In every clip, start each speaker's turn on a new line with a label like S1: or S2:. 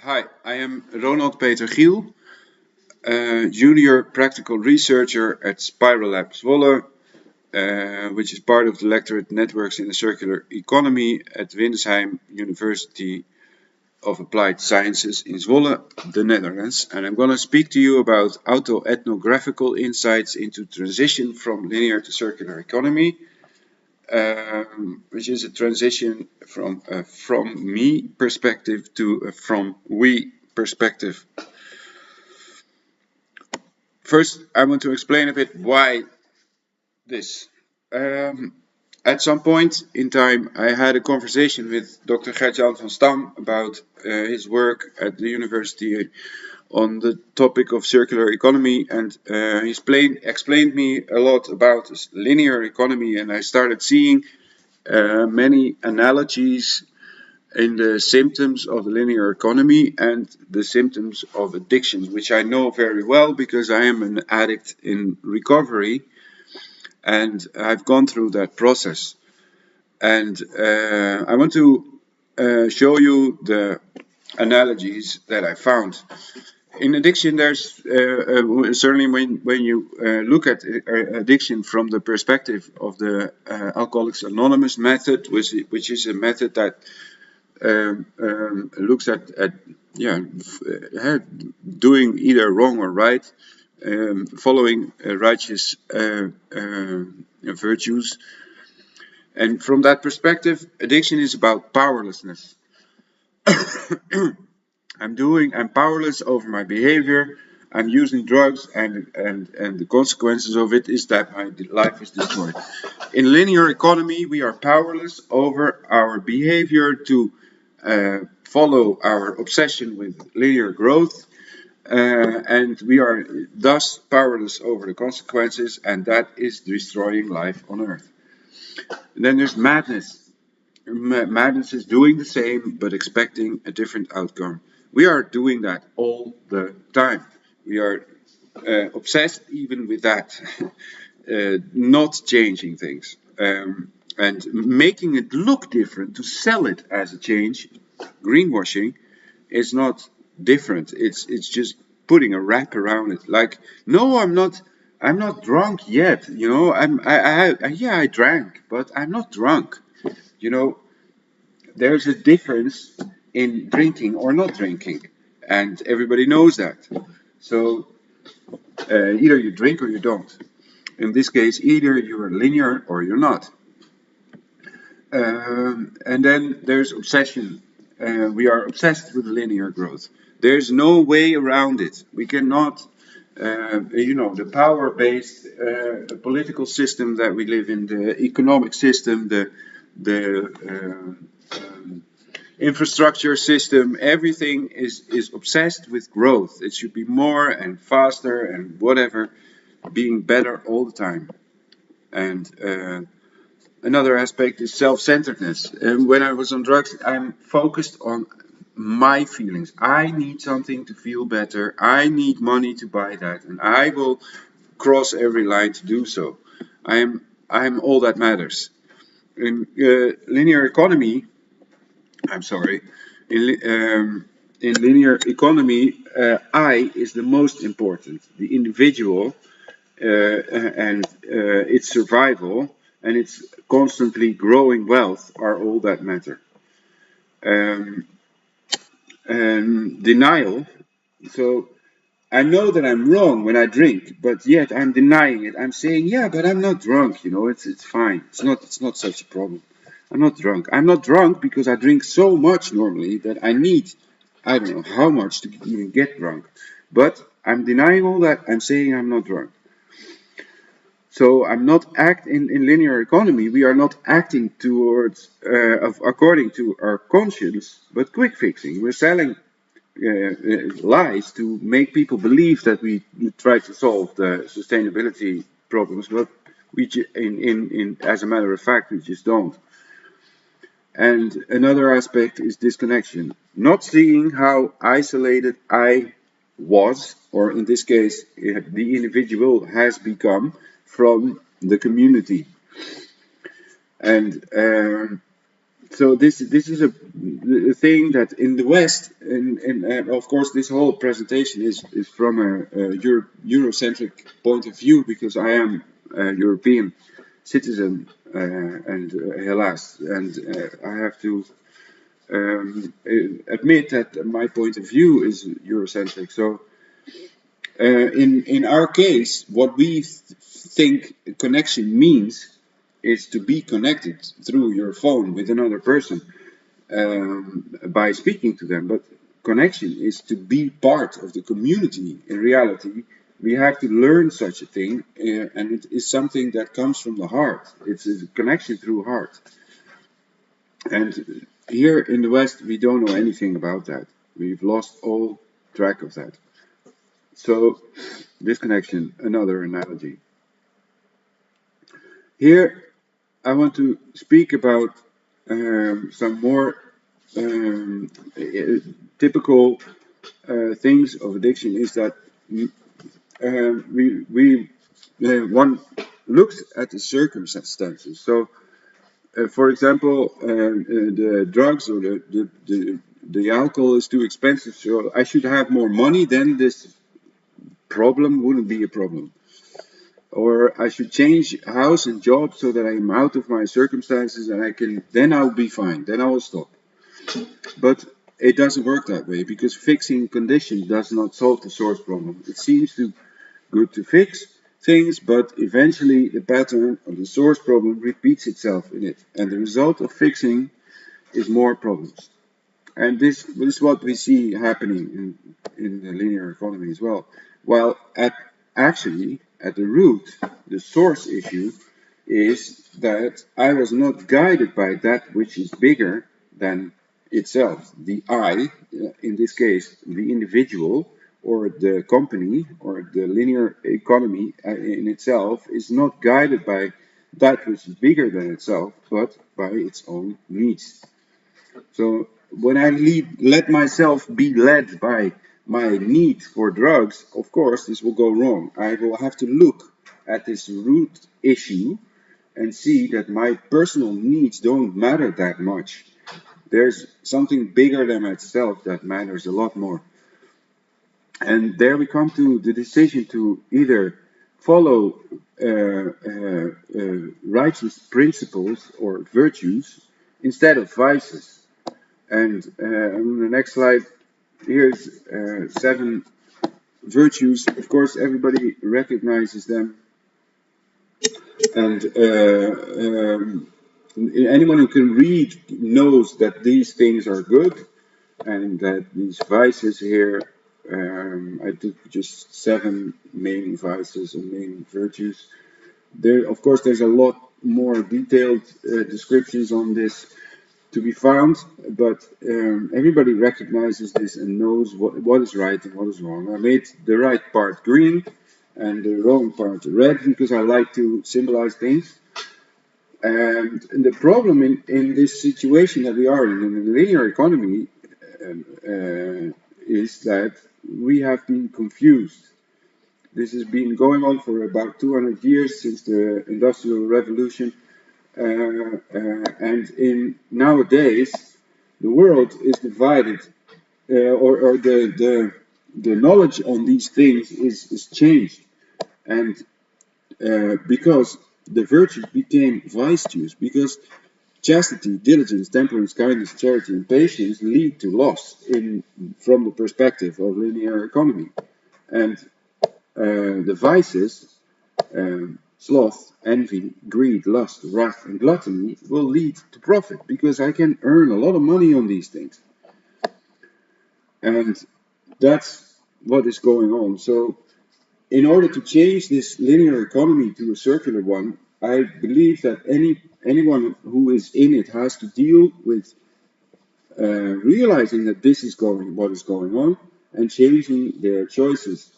S1: Hi, I am Ronald Peter Giel, junior practical researcher at Spiral Lab Zwolle, which is part of the Lectorate Networks in the Circular Economy at Windesheim University of Applied Sciences in Zwolle, the Netherlands. And I'm going to speak to you about autoethnographical insights into transition from linear to circular economy, which is a transition from me perspective to a from we perspective. First, I want to explain a bit why this. At some point in time, I had a conversation with Dr. Gert-Jan van Stam about his work at the university on the topic of circular economy, and he explained me a lot about linear economy, and I started seeing many analogies in the symptoms of the linear economy and the symptoms of addictions, which I know very well because I am an addict in recovery and I've gone through that process. And I want to show you the analogies that I found. In addiction, there's certainly when you look at addiction from the perspective of the Alcoholics Anonymous method, which is a method that looks at doing either wrong or right, following righteous virtues. And from that perspective, addiction is about powerlessness. I'm powerless over my behavior. I'm using drugs, and the consequences of it is that my life is destroyed. In linear economy, we are powerless over our behavior to follow our obsession with linear growth, and we are thus powerless over the consequences, and that is destroying life on Earth. And then there's madness. Madness is doing the same but expecting a different outcome. We are doing that all the time. We are obsessed even with that, not changing things. And making it look different to sell it as a change, greenwashing, is not different. It's just putting a wrap around it. Like, no, I'm not drunk yet. You know, I drank, but I'm not drunk. You know, there's a difference in drinking or not drinking, and everybody knows that. So either you drink or you don't. In this case, either you're linear or you're not. And then there's obsession. We are obsessed with linear growth. There's no way around it. We cannot, the power-based political system that we live in, the economic system, the infrastructure system, everything is obsessed with growth. It should be more and faster and whatever, being better all the time. And another aspect is self-centeredness. And when I was on drugs, I'm focused on my feelings. I need something to feel better. I need money to buy that, and I will cross every line to do so. I'm all that matters. In linear economy, in linear economy, I is the most important. The individual and its survival and its constantly growing wealth are all that matter. And denial. So I know that I'm wrong when I drink, but yet I'm denying it. I'm saying, yeah, but I'm not drunk. You know, it's fine. It's not such a problem. I'm not drunk. I'm not drunk because I drink so much normally that I need, I don't know how much to even get drunk. But I'm denying all that. I'm saying I'm not drunk. So I'm not in linear economy. We are not acting towards according to our conscience, but quick fixing. We're selling lies to make people believe that we try to solve the sustainability problems, but we as a matter of fact we just don't. And another aspect is disconnection, not seeing how isolated I was, or in this case the individual has become, from the community. And So this is a thing that in the West, and of course this whole presentation is from a Eurocentric point of view, because I am a European citizen, and helaas, and I have to admit that my point of view is Eurocentric. So in our case, what we think connection means is to be connected through your phone with another person, by speaking to them. But connection is to be part of the community. In reality, we have to learn such a thing, and it is something that comes from the heart. It's a connection through heart. And here in the West, we don't know anything about that. We've lost all track of that. So, this connection, another analogy. Here, I want to speak about some more typical things of addiction. Is that one looks at the circumstances. So, for example, the drugs or the alcohol is too expensive, so I should have more money, then this problem wouldn't be a problem. Or I should change house and job so that I am out of my circumstances, and then I'll be fine, then I will stop. But it doesn't work that way, because fixing condition does not solve the source problem. It seems good to fix things, but eventually the pattern of the source problem repeats itself in it, and the result of fixing is more problems. And this is what we see happening in the linear economy as well. While actually at the root, the source issue is that I was not guided by that which is bigger than itself. The I, in this case, the individual or the company or the linear economy in itself, is not guided by that which is bigger than itself, but by its own needs. So when I let myself be led by my need for drugs, of course, this will go wrong. I will have to look at this root issue and see that my personal needs don't matter that much. There's something bigger than myself that matters a lot more. And there we come to the decision to either follow righteous principles or virtues instead of vices. And on the next slide, here's 7 virtues. Of course, everybody recognizes them. And anyone who can read knows that these things are good, and that these vices here, I took just 7 main vices and main virtues. Of course, there's a lot more detailed descriptions on this to be found, but everybody recognizes this and knows what is right and what is wrong. I made the right part green and the wrong part red, because I like to symbolize things. And the problem in this situation that we are in the linear economy, is that we have been confused. This has been going on for about 200 years, since the Industrial Revolution. And in nowadays, the world is divided, or the knowledge on these things is changed, and because the virtues became virtues, because chastity, diligence, temperance, kindness, charity, and patience lead to loss from the perspective of linear economy, and the vices, sloth, envy, greed, lust, wrath, and gluttony will lead to profit, because I can earn a lot of money on these things. And that's what is going on. So in order to change this linear economy to a circular one, I believe that anyone who is in it has to deal with realizing that this is what is going on, and changing their choices,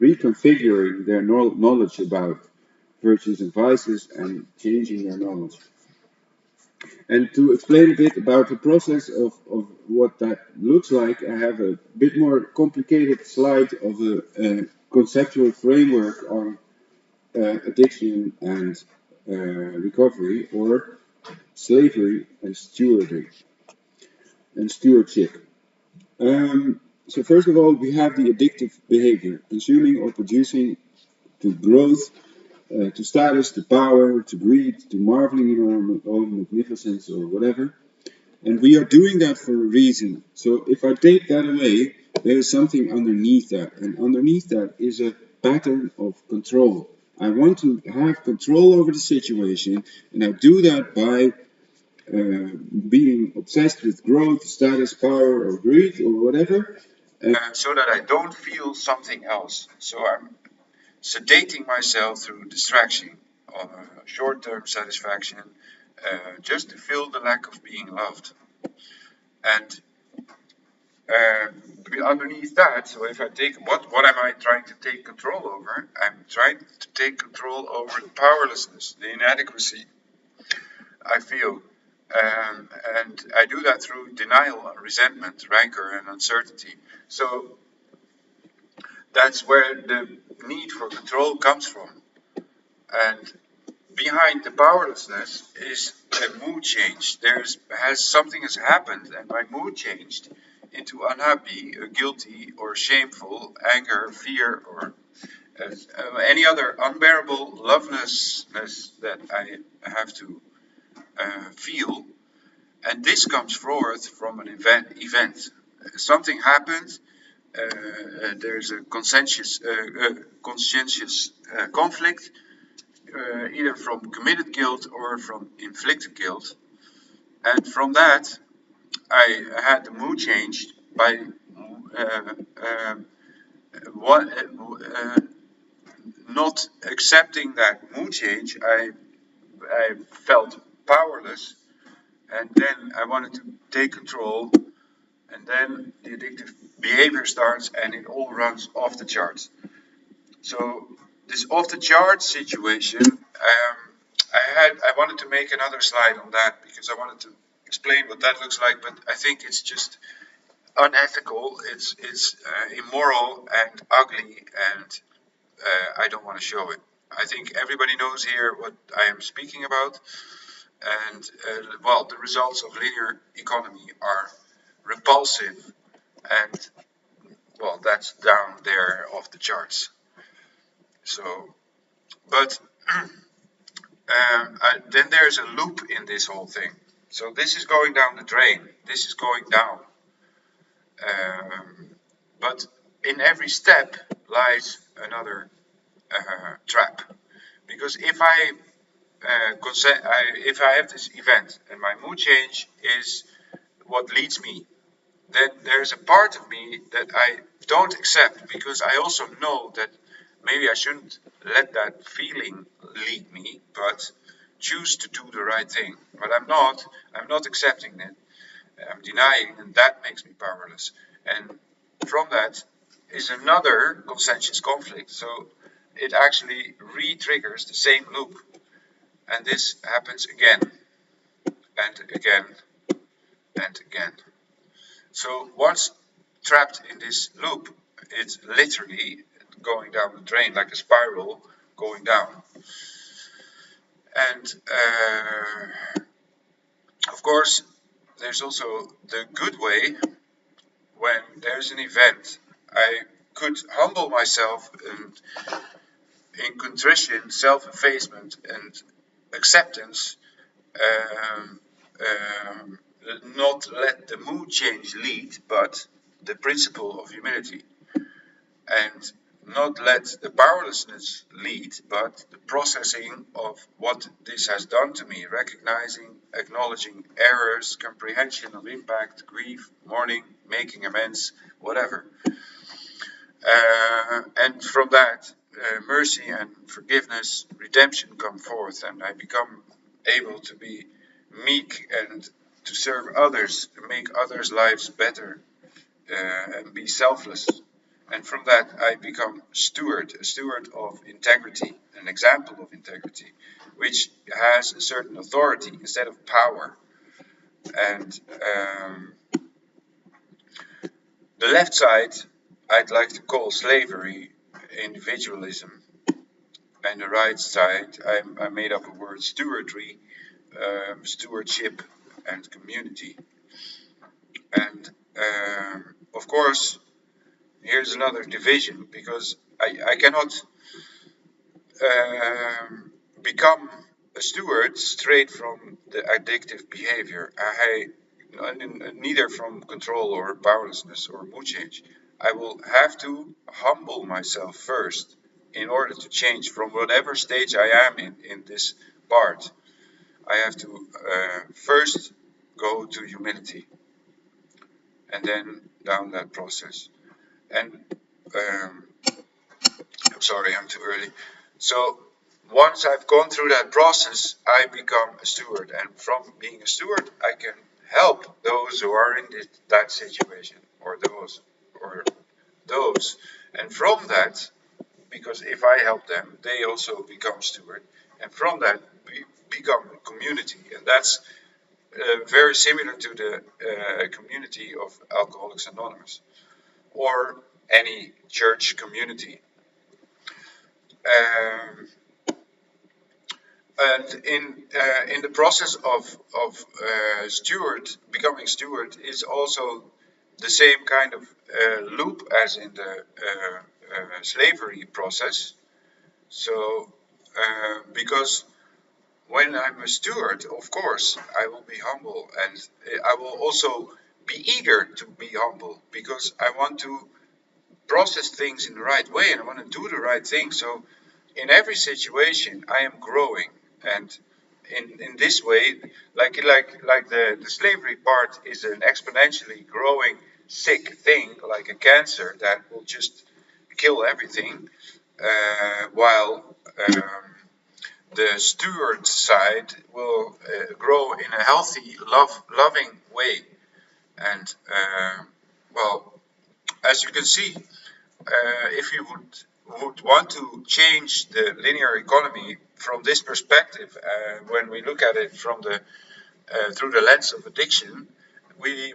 S1: reconfiguring their knowledge about virtues and vices, and changing their knowledge. And to explain a bit about the process of what that looks like, I have a bit more complicated slide of a conceptual framework on addiction and recovery, or slavery and stewardship. So first of all, we have the addictive behavior, consuming or producing to growth, to status, to power, to greed, to marveling in our own magnificence or whatever. And we are doing that for a reason. So if I take that away, there is something underneath that. And underneath that is a pattern of control. I want to have control over the situation, and I do that by being obsessed with growth, status, power, or greed, or whatever, so that I don't feel something else. So I'm sedating myself through distraction, short-term satisfaction, just to feel the lack of being loved. And underneath that, so if I take what am I trying to take control over? I'm trying to take control over the powerlessness, the inadequacy I feel. And I do that through denial, resentment, rancor, and uncertainty. So that's where the need for control comes from. And behind the powerlessness is a mood change. Something has happened, and my mood changed into unhappy, guilty, or shameful, anger, fear, or any other unbearable lovelessness that I have to feel. And this comes forth from an event. Something happened. There's a conscientious conflict, either from committed guilt or from inflicted guilt. And from that, I had the mood changed by not accepting that mood change. I felt powerless, and then I wanted to take control, and then the addictive behavior starts, and it all runs off the charts. So this off the charts situation, I wanted to make another slide on that because I wanted to explain what that looks like, but I think it's just unethical, it's immoral and ugly, and I don't want to show it. I think everybody knows here what I am speaking about, and the results of linear economy are repulsive, and that's down there off the charts. So, but then there's a loop in this whole thing. So this is going down the drain. This is going down. But in every step lies another trap. Because if I have this event and my mood change is what leads me, then there's a part of me that I don't accept, because I also know that maybe I shouldn't let that feeling lead me, but choose to do the right thing. But I'm not accepting it. I'm denying, and that makes me powerless. And from that is another conscientious conflict. So it actually re-triggers the same loop. And this happens again and again and again. So once trapped in this loop, it's literally going down the drain like a spiral going down. And of course, there's also the good way. When there's an event, I could humble myself and in contrition, self-effacement, and acceptance, not let the mood change lead, but the principle of humility, and not let the powerlessness lead, but the processing of what this has done to me, recognizing, acknowledging errors, comprehension of impact, grief, mourning, making amends, whatever. And from that, mercy and forgiveness, redemption come forth, and I become able to be meek and to serve others, to make others' lives better, and be selfless. And from that, I become a steward of integrity, an example of integrity, which has a certain authority instead of power. And the left side, I'd like to call slavery, individualism. And the right side, I made up a word, stewardry, stewardship and community. And of course, here's another division, because I cannot become a steward straight from the addictive behavior. Neither from control or powerlessness or mood change. I will have to humble myself first in order to change from whatever stage I am in this part. I have to first go to humility and then down that process. And I'm sorry, I'm too early. So once I've gone through that process, I become a steward. And from being a steward, I can help those who are in that situation, or those. And from that, because if I help them, they also become steward. And from that, we become a community. And that's very similar to the community of Alcoholics Anonymous, or any church community. Um, and in the process of becoming steward is also the same kind of loop as in the slavery process. So because when I'm a steward, of course, I will be humble, and I will also be eager to be humble, because I want to process things in the right way and I want to do the right thing. So in every situation, I am growing, and in this way, like the slavery part is an exponentially growing sick thing, like a cancer that will just kill everything, while the steward side will grow in a healthy, loving way. And well, as you can see, if you would want to change the linear economy from this perspective, when we look at it from the through the lens of addiction, we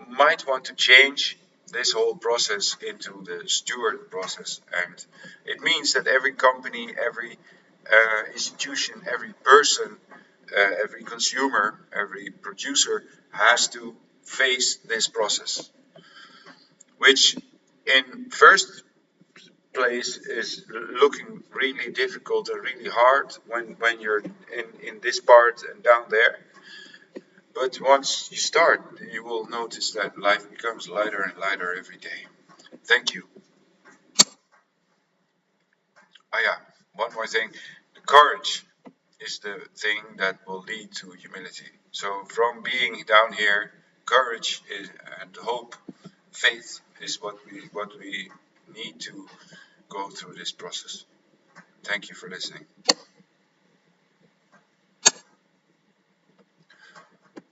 S1: might want to change this whole process into the steward process. And it means that every company, every institution, every person, every consumer, every producer has to face this process, which in first place is looking really difficult and really hard when you're in this part and down there. But once you start, you will notice that life becomes lighter and lighter every day. Thank you. Oh yeah, one more thing. The courage is the thing that will lead to humility. So from being down here, courage is, and hope, faith is what we need to go through this process. Thank you for listening.